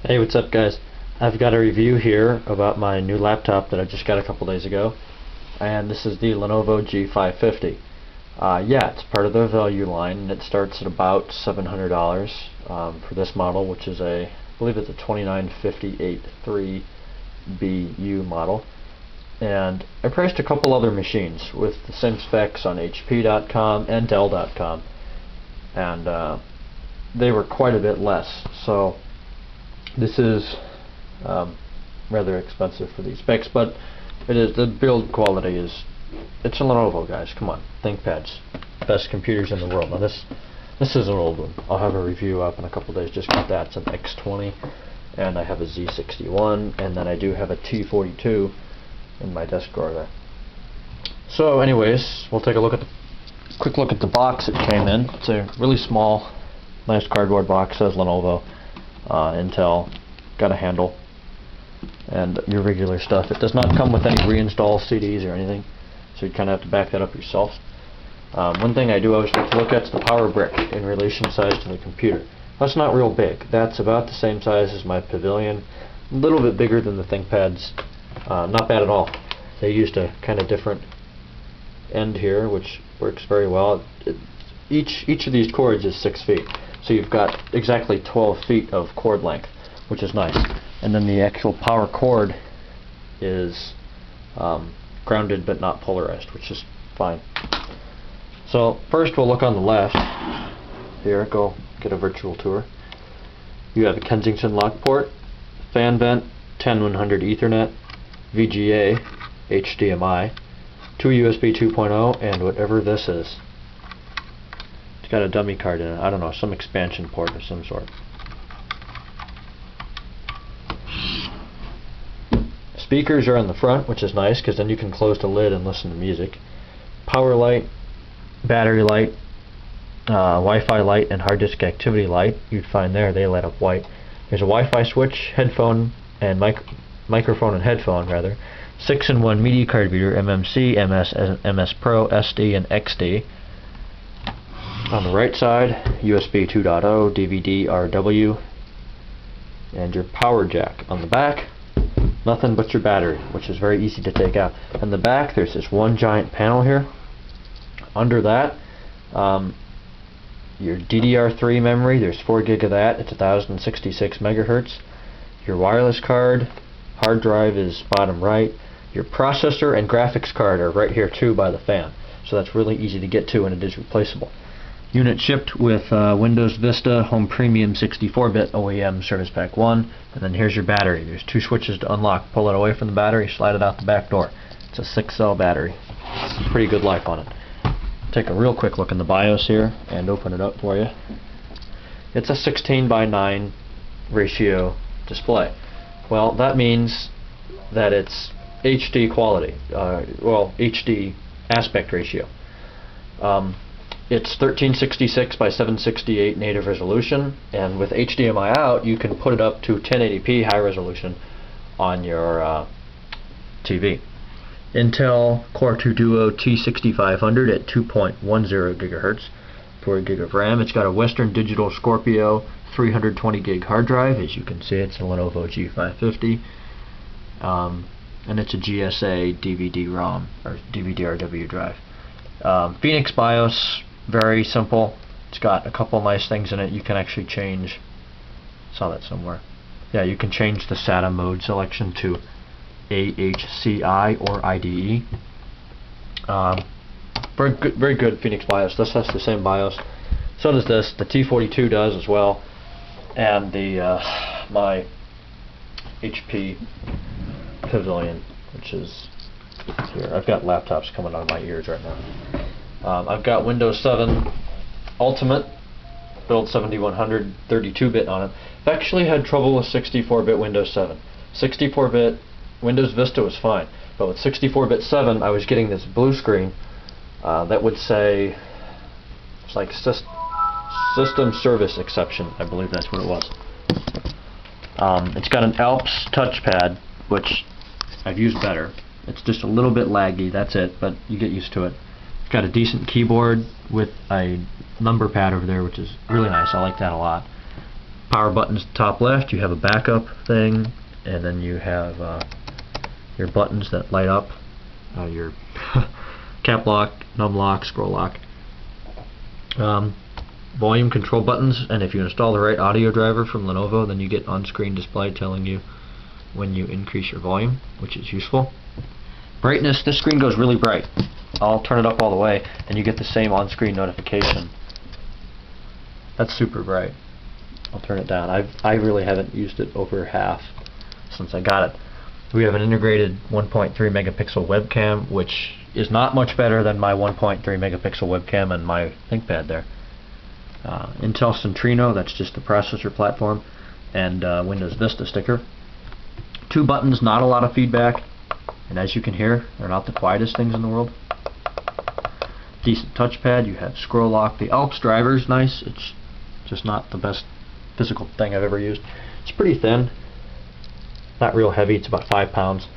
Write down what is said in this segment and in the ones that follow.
Hey, what's up guys? I've got a review here about my new laptop that I just got a couple days ago, and this is the Lenovo G550. Yeah, it's part of the value line, and it starts at about $700 for this model, which is I believe it's a 29583BU model. And I priced a couple other machines with the same specs on HP.com and Dell.com, and they were quite a bit less. So this is rather expensive for these specs, but it is, the build quality is, it's a Lenovo, guys. Come on, ThinkPads, best computers in the world. Now this is an old one. I'll have a review up in a couple days. Just got that. It's an X20, and I have a Z61, and then I do have a T42 in my desk drawer there. So, anyways, we'll take a look at quick look at the box it came in. It's a really small, nice cardboard box. Says Lenovo, Intel, got a handle, and your regular stuff. It does not come with any reinstall CDs or anything, so you kind of have to back that up yourself. One thing I do always like to look at is the power brick in relation size to the computer. That's not real big. That's about the same size as my Pavilion, a little bit bigger than the ThinkPads. Not bad at all. They used a kind of different end here, which works very well. Each of these cords is 6 feet, so you've got exactly 12 feet of cord length, which is nice. And then the actual power cord is grounded but not polarized, which is fine. So first we'll look on the left. Here, go get a virtual tour. You have a Kensington lock port, fan vent, 10100 Ethernet, VGA, HDMI, 2 USB 2.0, and whatever this is. It's got a dummy card in it. I don't know, some expansion port of some sort. Speakers are on the front, which is nice because then you can close the lid and listen to music. Power light, battery light, Wi-Fi light, and hard disk activity light. You'd find there they light up white. There's a Wi-Fi switch, headphone, and microphone and headphone rather. 6-in-1 media card reader, MMC, MS, MS Pro, SD, and XD. On the right side, USB 2.0, DVD, RW, and your power jack. On the back, nothing but your battery, which is very easy to take out. In the back, there's this one giant panel here. Under that, your DDR3 memory, there's 4 gig of that. It's 1066 megahertz. Your wireless card, hard drive is bottom right. Your processor and graphics card are right here too by the fan. So that's really easy to get to, and it is replaceable. Unit shipped with Windows Vista Home Premium 64-bit OEM Service Pack 1. And then here's your battery. There's 2 switches to unlock. Pull it away from the battery, slide it out the back door. It's a 6-cell battery. Pretty good life on it. Take a real quick look in the BIOS here and open it up for you. It's a 16:9 ratio display. Well, that means that it's HD quality, HD aspect ratio. It's 1366 by 768 native resolution, and with HDMI out, you can put it up to 1080p high resolution on your TV. Intel Core 2 Duo T6500 at 2.10 gigahertz, 4 gig of RAM. It's got a Western Digital Scorpio 320 gig hard drive. As you can see, it's a Lenovo G550, and it's a GSA DVD-ROM or DVD-RW drive. Phoenix BIOS, very simple. It's got a couple nice things in it. You can actually change. Saw that somewhere. Yeah, you can change the SATA mode selection to AHCI or IDE. Very good Phoenix BIOS. This has the same BIOS. So does this. The T42 does as well. And the my HP Pavilion, which is here. I've got laptops coming out of my ears right now. I've got Windows 7 Ultimate, build 7100, 32-bit on it. I've actually had trouble with 64-bit Windows 7. 64-bit Windows Vista was fine, but with 64-bit 7, I was getting this blue screen that would say, it's like System Service Exception, I believe that's what it was. It's got an Alps touchpad, which I've used better. It's just a little bit laggy, that's it, but you get used to it. It's got a decent keyboard with a number pad over there, which is really nice. I like that a lot. power buttons top left, you have a backup thing, and then you have your buttons that light up, your cap lock, num lock, scroll lock, volume control buttons, and if you install the right audio driver from Lenovo, then you get on-screen display telling you when you increase your volume, which is useful. Brightness, this screen goes really bright. I'll turn it up all the way and you get the same on-screen notification. That's super bright. I'll turn it down. I really haven't used it over half since I got it. We have an integrated 1.3 megapixel webcam, which is not much better than my 1.3 megapixel webcam and my ThinkPad there. Intel Centrino, that's just the processor platform, and Windows Vista sticker. 2 buttons, not a lot of feedback, and as you can hear, they're not the quietest things in the world. Decent touchpad, you have scroll lock. The Alps driver is nice, it's just not the best physical thing I've ever used. It's pretty thin, not real heavy, it's about 5 pounds.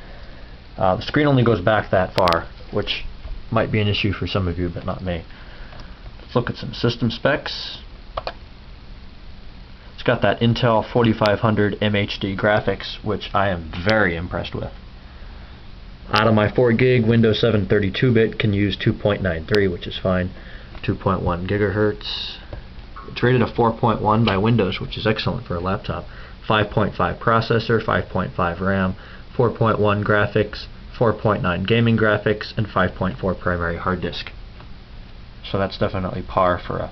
The screen only goes back that far, which might be an issue for some of you, but not me. Let's look at some system specs. It's got that Intel 4500 MHD graphics, which I am very impressed with. Out of my 4 gig, Windows 7 32-bit can use 2.93, which is fine. 2.1 gigahertz. It's rated a 4.1 by Windows, which is excellent for a laptop. 5.5 processor, 5.5 RAM, 4.1 graphics, 4.9 gaming graphics, and 5.4 primary hard disk. So that's definitely par for a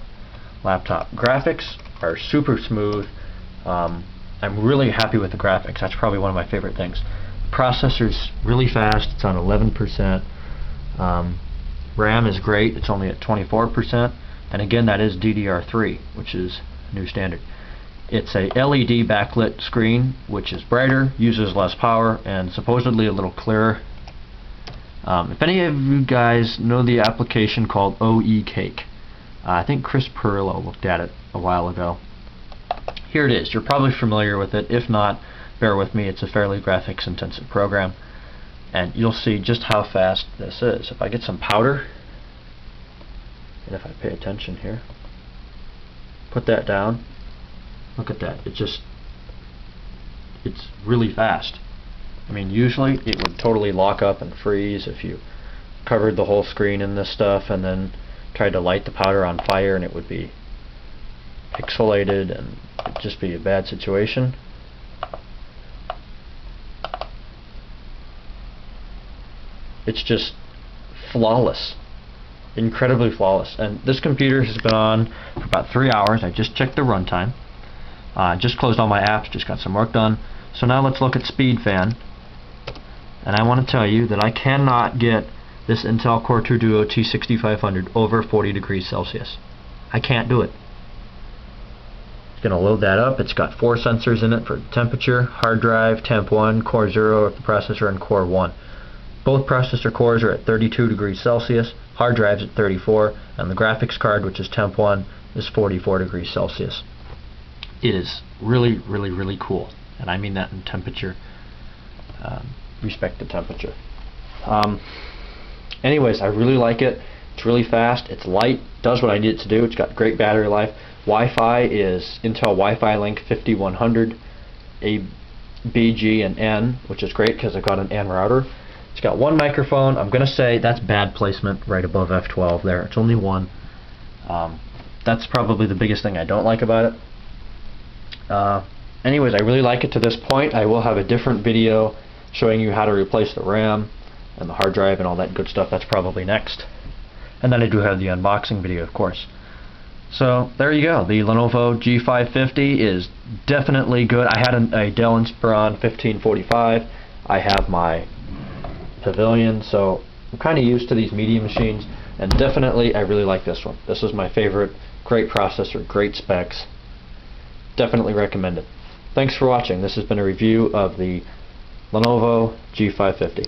laptop. Graphics are super smooth. I'm really happy with the graphics. That's probably one of my favorite things. Processor's really fast. It's on 11%. RAM is great. It's only at 24%. And again, that is DDR3, which is a new standard. It's a LED backlit screen, which is brighter, uses less power, and supposedly a little clearer. If any of you guys know the application called OE Cake, I think Chris Perillo looked at it a while ago. Here it is. You're probably familiar with it. If not, bear with me. It's a fairly graphics intensive program, and you'll see just how fast this is. If I get some powder, and if I pay attention here, put that down, look at that. It's really fast. I mean, usually it would totally lock up and freeze if you covered the whole screen in this stuff and then tried to light the powder on fire, and it would be pixelated and it'd just be a bad situation. It's just flawless, incredibly flawless. And this computer has been on for about 3 hours. I just checked the runtime. Just closed all my apps, just got some work done. So now let's look at Speed Fan. And I want to tell you that I cannot get this Intel Core 2 Duo T6500 over 40 degrees Celsius. I can't do it. It's going to load that up. It's got 4 sensors in it for temperature, hard drive, temp 1, core 0 of the processor, and core 1. Both processor cores are at 32 degrees Celsius, hard drive's at 34, and the graphics card, which is temp 1, is 44 degrees Celsius. It is really, really, really cool, and I mean that in temperature, respect to temperature. Anyways, I really like it. It's really fast, it's light, does what I need it to do, it's got great battery life. Wi-Fi is Intel Wi-Fi Link 5100, BG and N, which is great because I've got an N router. It's got 1 microphone. I'm going to say that's bad placement right above F12 there. It's only 1. That's probably the biggest thing I don't like about it. Anyways, I really like it to this point. I will have a different video showing you how to replace the RAM and the hard drive and all that good stuff. That's probably next. And then I do have the unboxing video, of course. So there you go. The Lenovo G550 is definitely good. I had a Dell Inspiron 1545. I have my Pavilion, so I'm kind of used to these media machines, and definitely I really like this one. This is my favorite. Great processor, great specs. Definitely recommend it. Thanks for watching. This has been a review of the Lenovo G550.